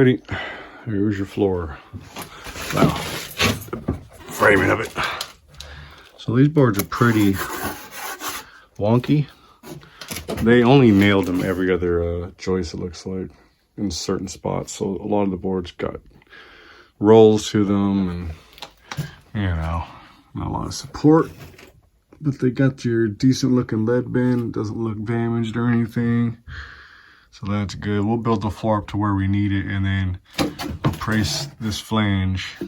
Alrighty, here's your floor. Wow, framing of it. So these boards are pretty wonky. They only nailed them every other joist, it looks like, in certain spots. So a lot of the boards got rolls to them and, you know, not a lot of support. But they got your decent looking lead bin. It doesn't look damaged or anything. So that's good. We'll build the floor up to where we need it, and then we'll brace this flange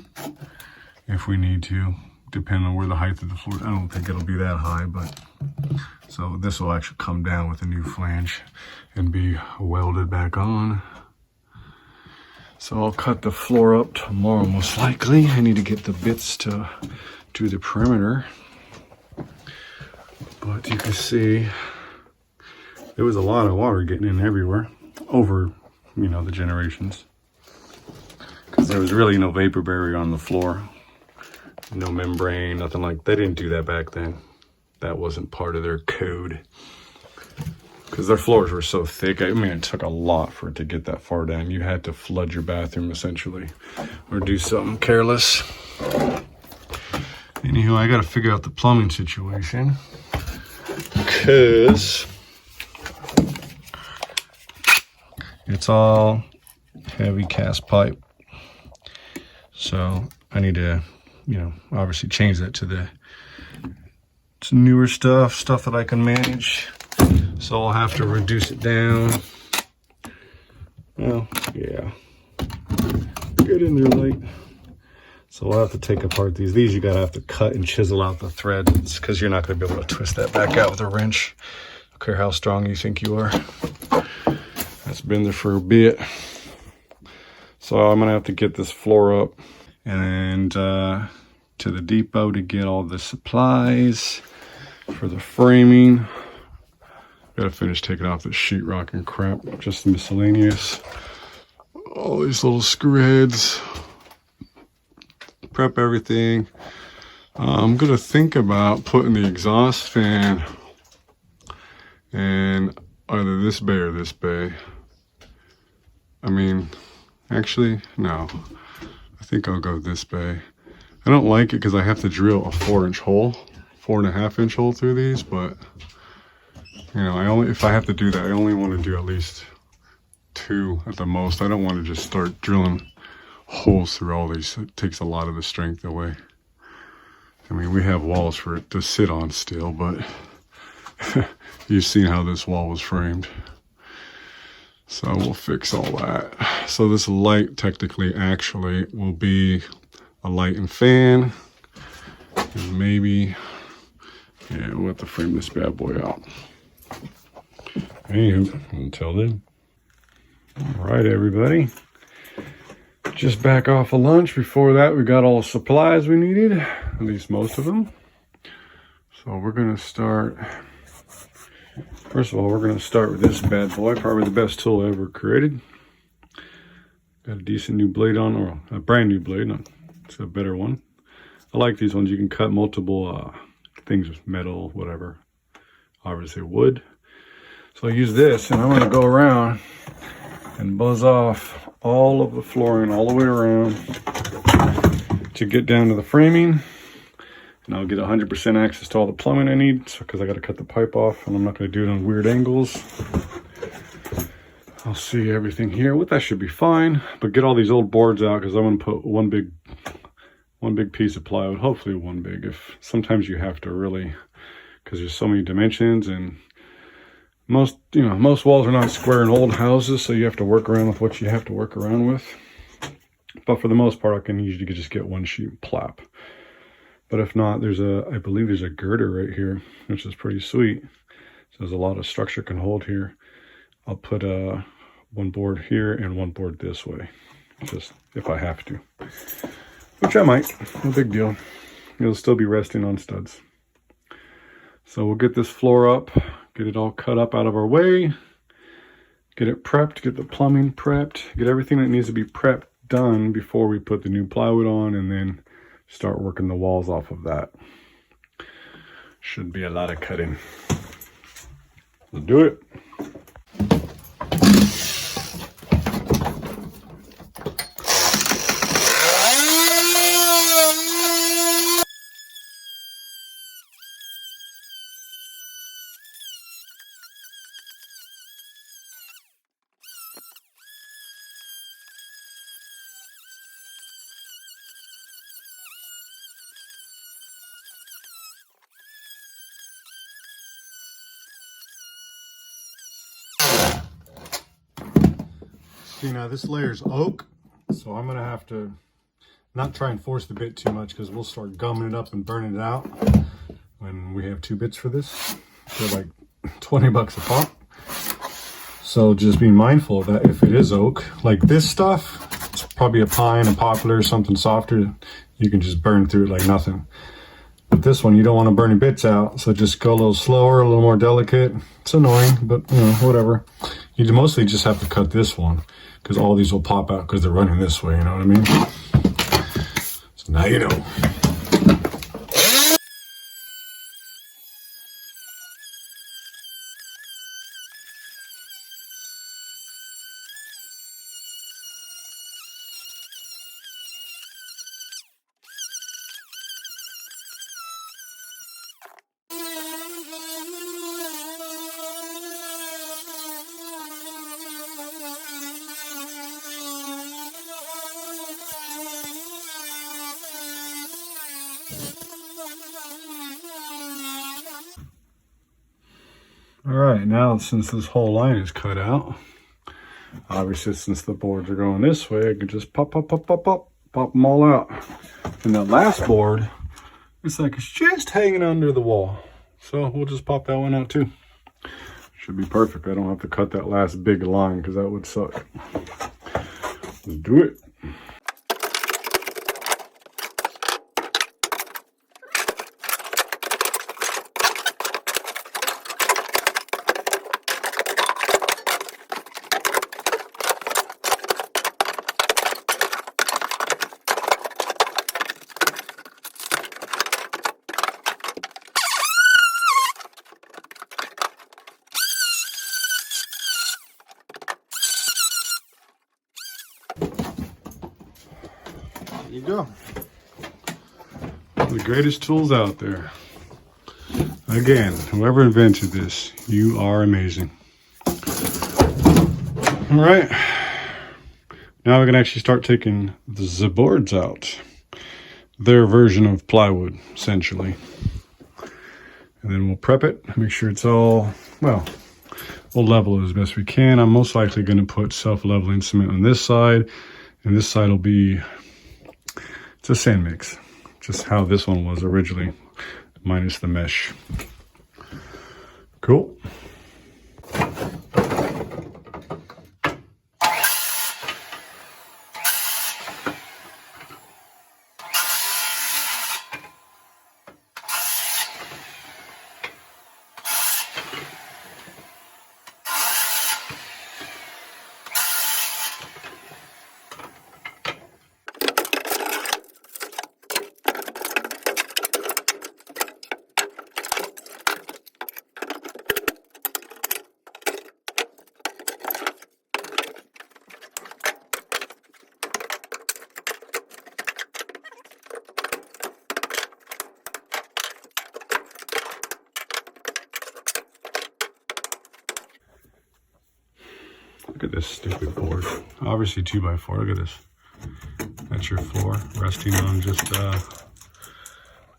if we need to, depending on where the height of the floor. I don't think it'll be that high, but so this will actually come down with a new flange and be welded back on. So I'll cut the floor up tomorrow, most likely. I need to get the bits to do the perimeter. But you can see there was a lot of water getting in everywhere over, you know, the generations. Because there was really no vapor barrier on the floor. No membrane, nothing like that. They didn't do that back then. That wasn't part of their code. Because their floors were so thick. I mean, it took a lot for it to get that far down. You had to flood your bathroom, essentially. Or do something careless. Anywho, I got to figure out the plumbing situation. Because it's all heavy cast pipe. So I need to, you know, obviously change that to the newer stuff that I can manage. So I'll have to reduce it down. Well, yeah. Get in there late. So we'll have to take apart these. These you gotta have to cut and chisel out the threads because you're not gonna be able to twist that back out with a wrench. I don't care how strong you think you are. That's been there for a bit. So I'm gonna have to get this floor up and to the depot to get all the supplies for the framing. Gotta finish taking off the sheetrock and crap, just miscellaneous. All these little screw heads. Prep everything. I'm gonna think about putting the exhaust fan in either this bay or this bay. I mean, actually, no. I think I'll go this bay. I don't like it because I have to drill a 4-inch hole, 4.5-inch hole through these, but you know, if I have to do that, I only want to do at least 2 at the most. I don't want to just start drilling holes through all these. It takes a lot of the strength away. I mean, we have walls for it to sit on still, but you've seen how this wall was framed. So we'll fix all that. So this light technically actually will be a light and fan. And maybe, yeah, we'll have to frame this bad boy out. Anywho, until then. All right, everybody. Just back off of lunch. Before that, we got all the supplies we needed, at least most of them. So we're gonna start. First of all, we're gonna start with this bad boy, probably the best tool ever created. Got a decent new blade on, or a brand new blade. It's a better one. I like these ones. You can cut multiple things with metal, whatever. Obviously wood. So I use this, and I'm gonna go around and buzz off all of the flooring all the way around to get down to the framing, and I'll get 100% access to all the plumbing I need, because I got to cut the pipe off, and I'm not going to do it on weird angles. I'll see everything here. That should be fine, but get all these old boards out, because I'm going to put one big piece of plywood, hopefully one big. If sometimes you have to really, because there's so many dimensions, and most walls are not square in old houses, so you have to work around with what you have to work around with. But for the most part, I can usually just get one sheet and plop. But if not, I believe there's a girder right here, which is pretty sweet. So there's a lot of structure can hold here. I'll put one board here and one board this way, just if I have to, which I might. No big deal. It'll still be resting on studs. So we'll get this floor up. Get it all cut up out of our way, get it prepped, get the plumbing prepped, get everything that needs to be prepped done before we put the new plywood on, and then start working the walls off of that. Should be a lot of cutting. Let's do it. See, now this layer is oak, so I'm gonna have to not try and force the bit too much because we'll start gumming it up and burning it out when we have 2 bits for this. They're like 20 bucks a pop. So just be mindful of that. If it is oak, like this stuff, it's probably a pine, a poplar, something softer. You can just burn through it like nothing. But this one, you don't want to burn your bits out, so just go a little slower, a little more delicate. It's annoying, but you know, whatever. You mostly just have to cut this one because all these will pop out because they're running this way, you know what I mean? So now you know. All right, now since this whole line is cut out, obviously since the boards are going this way, I can just pop them all out. And that last board, it's like it's just hanging under the wall. So we'll just pop that one out too. Should be perfect. I don't have to cut that last big line because that would suck. Let's do it. There you go. The greatest tools out there. Again, whoever invented this, you are amazing. All right. Now we can actually start taking the boards out. Their version of plywood, essentially. And then we'll prep it, make sure it's all, well, we'll level it as best we can. I'm most likely going to put self-leveling cement on this side, and this side will be, it's a sand mix, just how this one was originally, minus the mesh. Cool. Look at this stupid board. Obviously 2x4. Look at this. That's your floor resting on just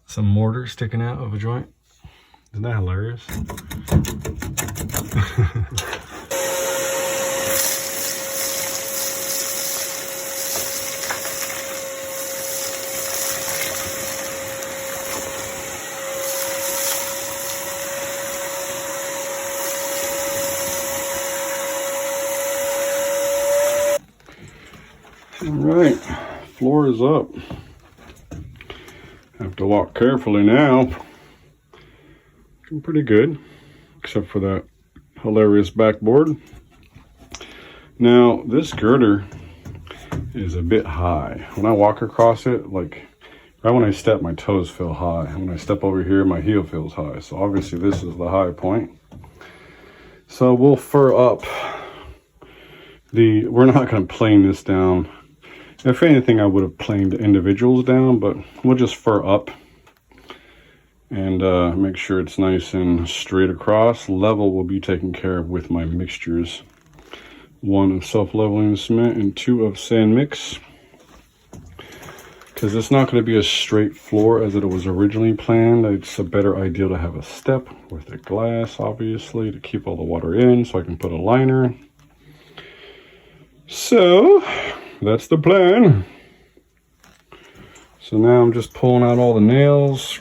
some mortar sticking out of a joint. Isn't that hilarious? All right, floor is up. Have to walk carefully now. Looking pretty good, except for that hilarious backboard. Now, this girder is a bit high. When I walk across it, like right when I step, my toes feel high. When I step over here, my heel feels high. So obviously this is the high point. So we'll fur up we're not gonna plane this down. If anything, I would have planed the individuals down, but we'll just fur up and make sure it's nice and straight across. Level will be taken care of with my mixtures. 1 of self-leveling cement and 2 of sand mix. Because it's not going to be a straight floor as it was originally planned. It's a better idea to have a step with the glass, obviously, to keep all the water in so I can put a liner. So that's the plan. So now I'm just pulling out all the nails.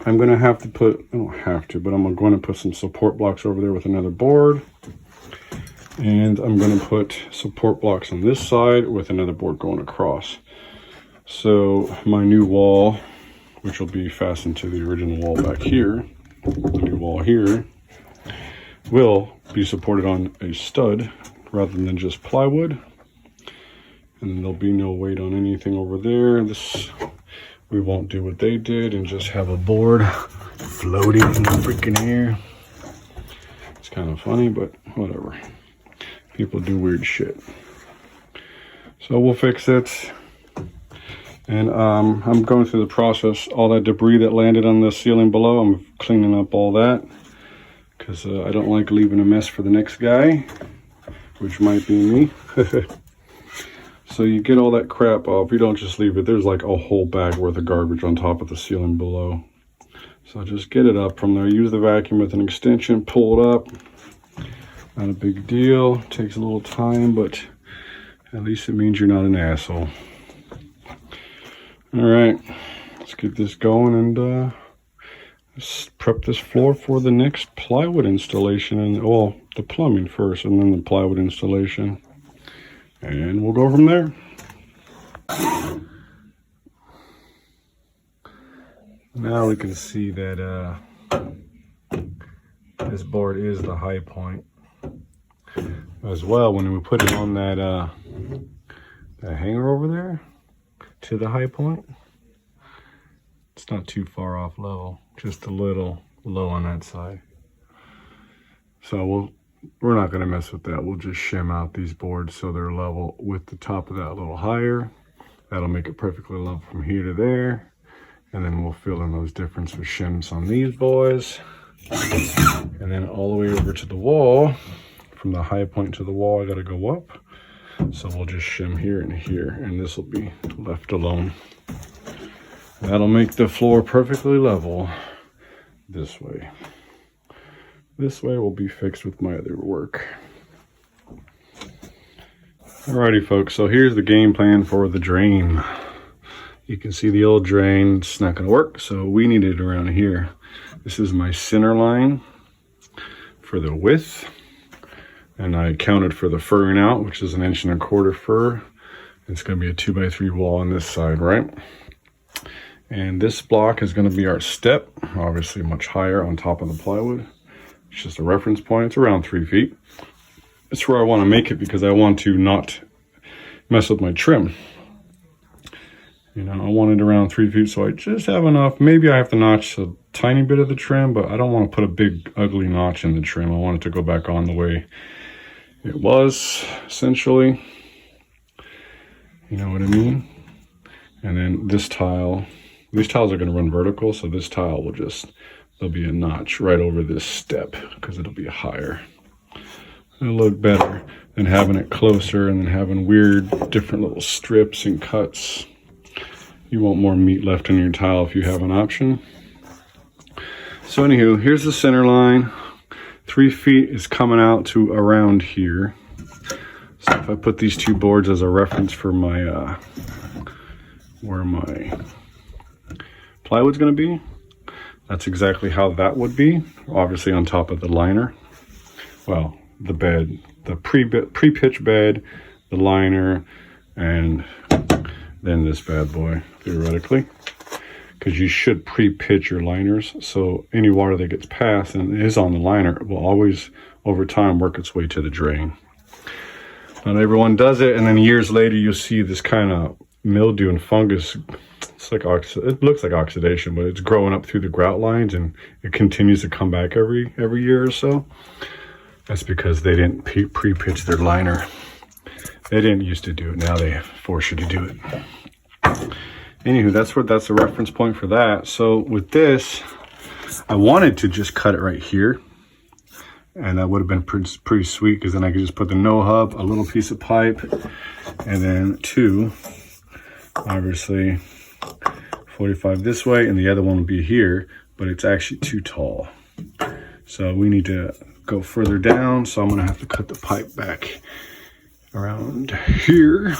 I'm going to have to put, I don't have to, but I'm going to put some support blocks over there with another board. And I'm going to put support blocks on this side with another board going across. So my new wall, which will be fastened to the original wall back here, the new wall here, will be supported on a stud rather than just plywood. And then there'll be no weight on anything over there. We won't do what they did and just have a board floating in the freaking air. It's kind of funny, but whatever. People do weird shit. So we'll fix it. And I'm going through the process. All that debris that landed on the ceiling below, I'm cleaning up all that. Because I don't like leaving a mess for the next guy, which might be me. So you get all that crap off. You don't just leave it. There's like a whole bag worth of garbage on top of the ceiling below. So just get it up from there. Use the vacuum with an extension. Pull it up. Not a big deal. Takes a little time, but at least it means you're not an asshole. All right. Let's get this going and let's prep this floor for the next plywood installation. And well, the plumbing first and then the plywood installation. And we'll go from there. Now we can see that this board is the high point. As well, when we put it on that hanger over there to the high point, it's not too far off level, just a little low on that side. So we're not going to mess with that. We'll just shim out these boards so they're level with the top of that a little higher. That'll make it perfectly level from here to there. And then we'll fill in those differences with shims on these boys. And then all the way over to the wall, from the high point to the wall, I got to go up. So we'll just shim here and here, and this will be left alone. That'll make the floor perfectly level this way. This way will be fixed with my other work. Alrighty folks, so here's the game plan for the drain. You can see the old drain, it's not gonna work, so we need it around here. This is my center line for the width. And I counted for the furring out, which is 1 1/4 inch fur. It's gonna be a 2x3 wall on this side, right? And this block is gonna be our step, obviously much higher on top of the plywood. It's just a reference point. It's around 3 feet. It's where I want to make it because I want to not mess with my trim. You know, I want it around 3 feet, so I just have enough. Maybe I have to notch a tiny bit of the trim, but I don't want to put a big ugly notch in the trim. I want it to go back on the way it was, essentially. You know what I mean? And then this tile, these tiles are going to run vertical, so this tile will just, there'll be a notch right over this step because it'll be higher. It'll look better than having it closer and then having weird different little strips and cuts. You want more meat left in your tile if you have an option. So anywho, here's the center line. 3 feet is coming out to around here. So if I put these two boards as a reference for my where my plywood's going to be, that's exactly how that would be. Obviously on top of the liner. Well, the bed, the pre-pitch bed, the liner, and then this bad boy, theoretically. Because you should pre-pitch your liners, so any water that gets passed and is on the liner will always, over time, work its way to the drain. Not everyone does it, and then years later you'll see this kind of mildew and fungus. It's like it looks like oxidation, but it's growing up through the grout lines, and it continues to come back every year or so. That's because they didn't pre-pitch their liner. They didn't used to do it. Now they force you to do it. Anywho, that's a reference point for that. So with this, I wanted to just cut it right here, and that would have been pretty sweet because then I could just put the no hub, a little piece of pipe, and then two, obviously 45 this way, and the other one will be here, but it's actually too tall. So we need to go further down, so I'm gonna have to cut the pipe back around here.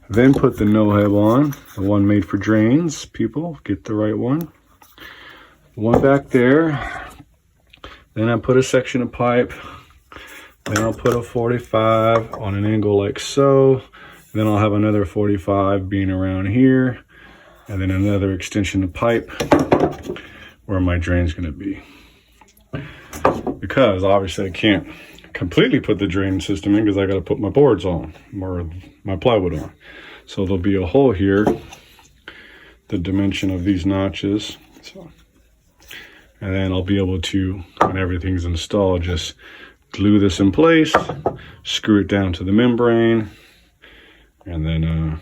Then put the no-heb on, the one made for drains. People, get the right one. One back there. Then I put a section of pipe. Then I'll put a 45 on an angle like so. Then I'll have another 45 being around here. And then another extension of pipe where my drain's gonna be. Because obviously I can't completely put the drain system in because I gotta put my boards on, or my plywood on. So there'll be a hole here, the dimension of these notches. So, and then I'll be able to, when everything's installed, just glue this in place, screw it down to the membrane, and then,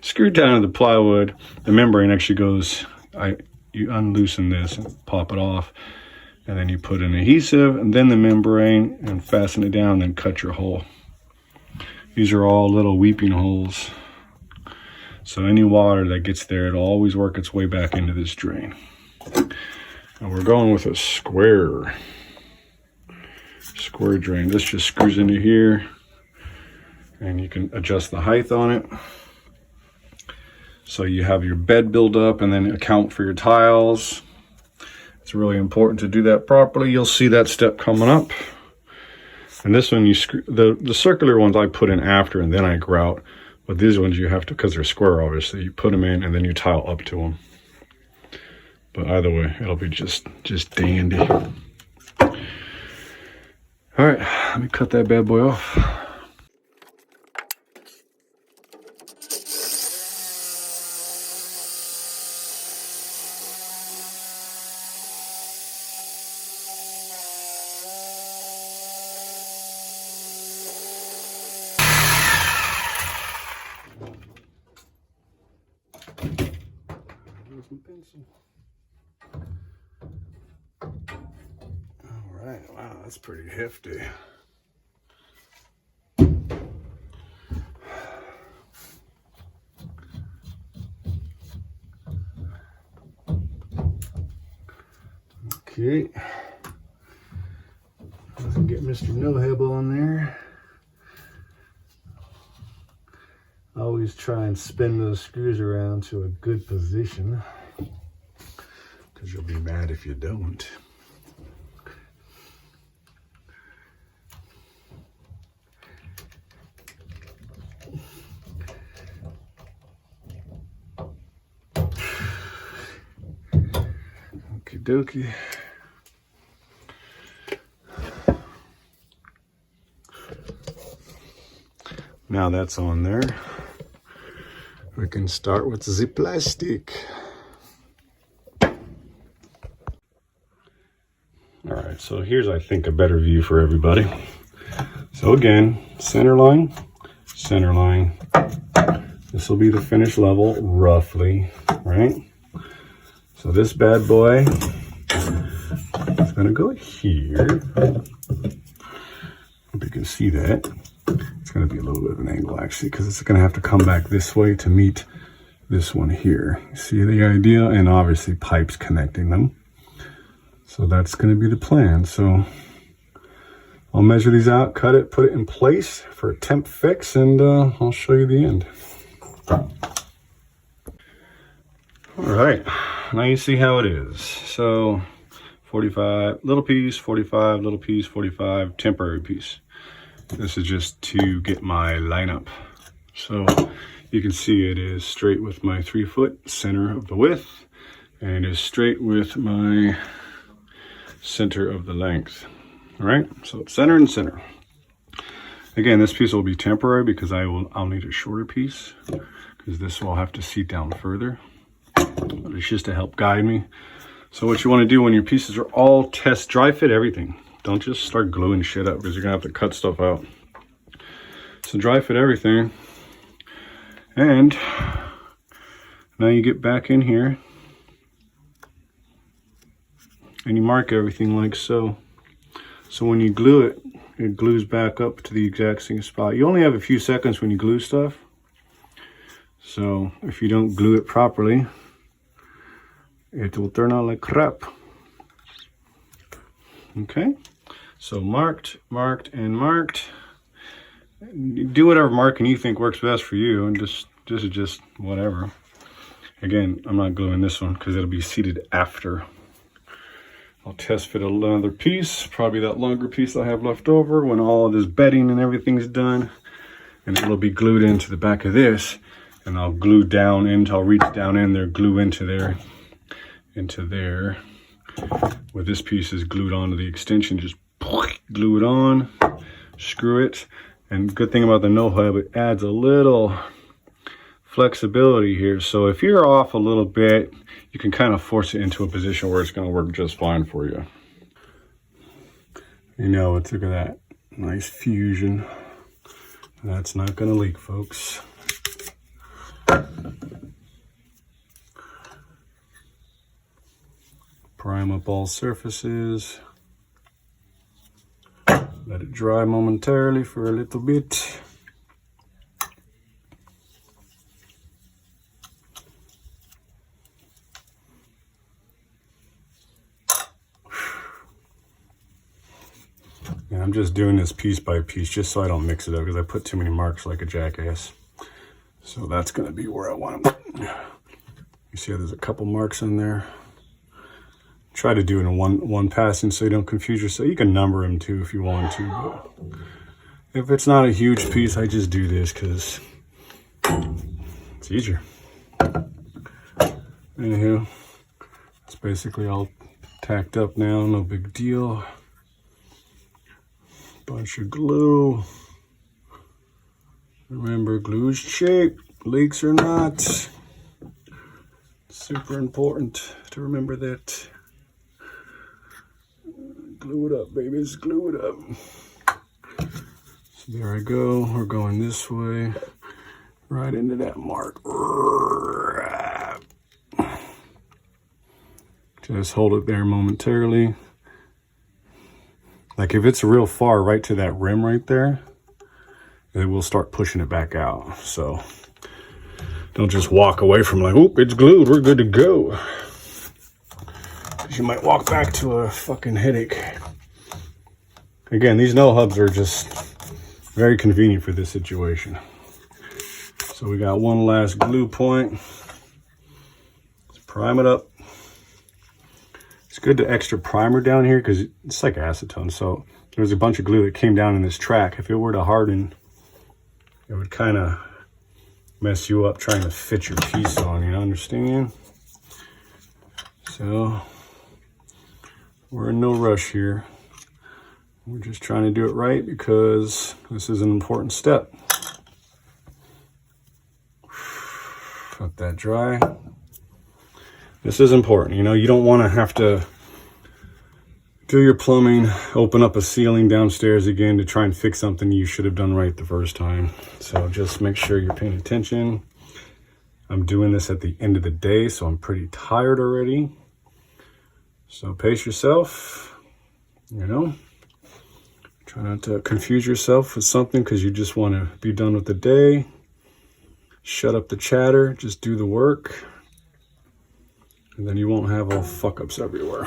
screw it down to the plywood. The membrane actually goes, you unloosen this and pop it off, and then you put an adhesive, and then the membrane, and fasten it down, then cut your hole. These are all little weeping holes. So any water that gets there, it'll always work its way back into this drain. And we're going with a square drain. This just screws into here, and you can adjust the height on it. So you have your bed build up and then account for your tiles. It's really important to do that properly. You'll see that step coming up. And this one, you screw the circular ones I put in after and then I grout. But these ones you have to, because they're square obviously, you put them in and then you tile up to them. But either way, it'll be just dandy. All right, let me cut that bad boy off. All right, wow, that's pretty hefty. Okay, let's get Mr. No-Heb on there. Always try and spin those screws around to a good position, because you'll be mad if you don't. Okie dokie. Now that's on there, we can start with the plastic. All right, so here's, I think, a better view for everybody. So again, center line. This will be the finished level, roughly, right? So this bad boy is gonna go here. Hope you can see that. It's gonna be a little bit of an angle actually, because it's gonna have to come back this way to meet this one here. See the idea? And obviously pipes connecting them. So that's gonna be the plan. So I'll measure these out, cut it, put it in place for a temp fix, and I'll show you the end. All right, now you see how it is. So 45 little piece, 45 little piece, 45 temporary piece. This is just to get my lineup. So you can see it is straight with my 3-foot center of the width, and it is straight with my center of the length. All right, so center and center. Again, this piece will be temporary because I'll need a shorter piece, because this will have to seat down further. But it's just to help guide me. So what you want to do when your pieces are all dry fit everything. Don't just start gluing shit up, because you're gonna have to cut stuff out. So dry fit everything. And now you get back in here and you mark everything like so. So when you glue it, it glues back up to the exact same spot. You only have a few seconds when you glue stuff. So if you don't glue it properly, it will turn out like crap. Okay, so marked, marked, and marked. do whatever marking you think works best for you, and just whatever. Again, I'm not gluing this one because it'll be seated after. I'll test fit another piece, probably that longer piece I have left over when all of this bedding and everything's done, and it'll be glued into the back of this, and I'll glue down into, I'll reach down in there, glue into there, where this piece is glued onto the extension, just glue it on, screw it. And good thing about the no hub, it adds a little flexibility here. So if you're off a little bit, you can kind of force it into a position where it's going to work just fine for you. You know, look at that. Nice fusion. That's not going to leak, folks. Prime up all surfaces. Let it dry momentarily for a little bit. And I'm just doing this piece by piece just so I don't mix it up because I put too many marks like a jackass. So that's going to be where I want them. You see how there's a couple marks in there? Try to do it in one passing so you don't confuse yourself. You can number them too if you want to, but if it's not a huge piece, I just do this because it's easier. Anywho, it's basically all tacked up now, no big deal. Bunch of glue. Remember, glue's cheap, leaks or not. Super important to remember that. Glue it up, babies, glue it up. So there I go, we're going this way, right into that mark. Just hold it there momentarily. Like if it's real far right to that rim right there, it will start pushing it back out. So don't just walk away from like, oop, it's glued, we're good to go. You might walk back to a fucking headache. Again, these no hubs are just very convenient for this situation. So we got one last glue point. Let's prime it up. It's good to extra primer down here because it's like acetone. So there's a bunch of glue that came down in this track. If it were to harden, it would kind of mess you up trying to fit your piece on, you understand? So we're in no rush here. We're just trying to do it right because this is an important step. Let that dry. This is important. You know, you don't want to have to do your plumbing, open up a ceiling downstairs again to try and fix something you should have done right the first time. So just make sure you're paying attention. I'm doing this at the end of the day, so I'm pretty tired already. So pace yourself, you know. Try not to confuse yourself with something because you just want to be done with the day. Shut up the chatter, just do the work. And then you won't have all fuck-ups everywhere.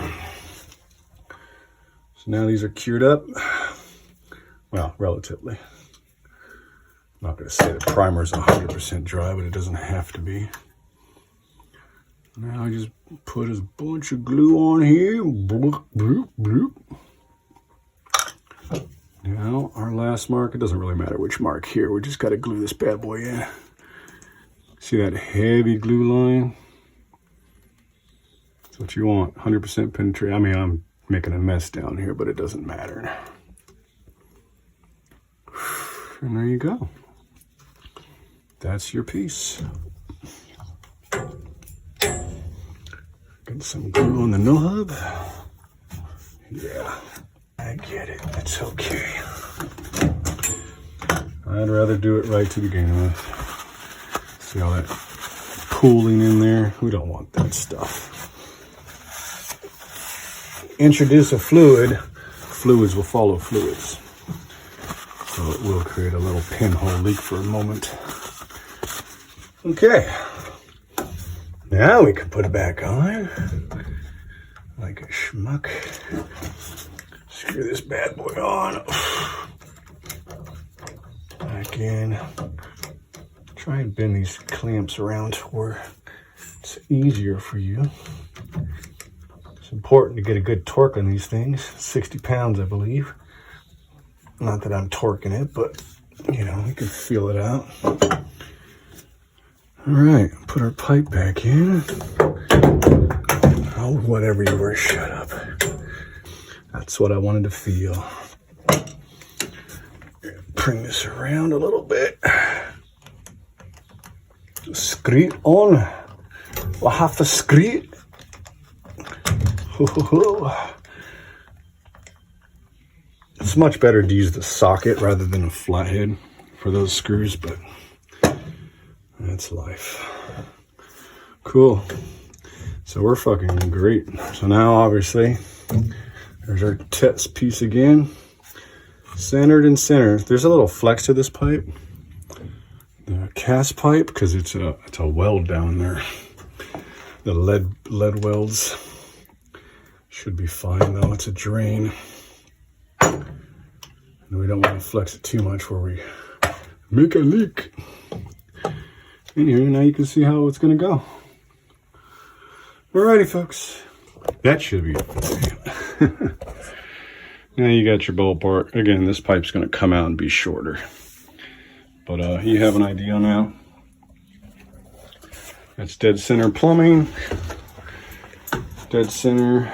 So now these are cured up. Well, relatively. I'm not going to say the primer is 100% dry, but it doesn't have to be. Now I just put a bunch of glue on here. Bloop, bloop, bloop. Now our last mark, it doesn't really matter which mark here. We just got to glue this bad boy in. See that heavy glue line? That's what you want, 100% penetrate. I mean, I'm making a mess down here, but it doesn't matter. And there you go. That's your piece. Got some glue on the no hub. Yeah, I get it. It's okay. I'd rather do it right to begin with. See all that pooling in there? We don't want that stuff. Introduce a fluid, fluids will follow fluids. So it will create a little pinhole leak for a moment. Okay. Now we can put it back on. Like a schmuck. Screw this bad boy on. again. Try and bend these clamps around to where it's easier for you. It's important to get a good torque on these things. 60 pounds, I believe. Not that I'm torquing it, but you know, you can feel it out. All right, put our pipe back in. Oh, whatever you were, shut up. That's what I wanted to feel. Bring this around a little bit. Screet on. We'll have to screet. It's much better to use the socket rather than a flathead for those screws, but that's life. Cool. So we're fucking great. So now obviously there's our test piece again. Centered and centered. There's a little flex to this pipe. The cast pipe, because it's a weld down there. The lead welds should be fine though. It's a drain. And we don't want to flex it too much where we make a leak. Anyway, now you can see how it's going to go. Alrighty, folks. That should be it. Now you got your bolt part. Again, this pipe's going to come out and be shorter. But you have an idea now. That's dead center plumbing. Dead center.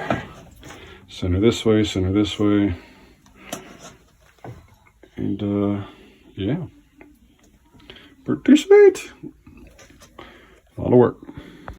Center this way, center this way. And yeah. Pretty sweet. A lot of work.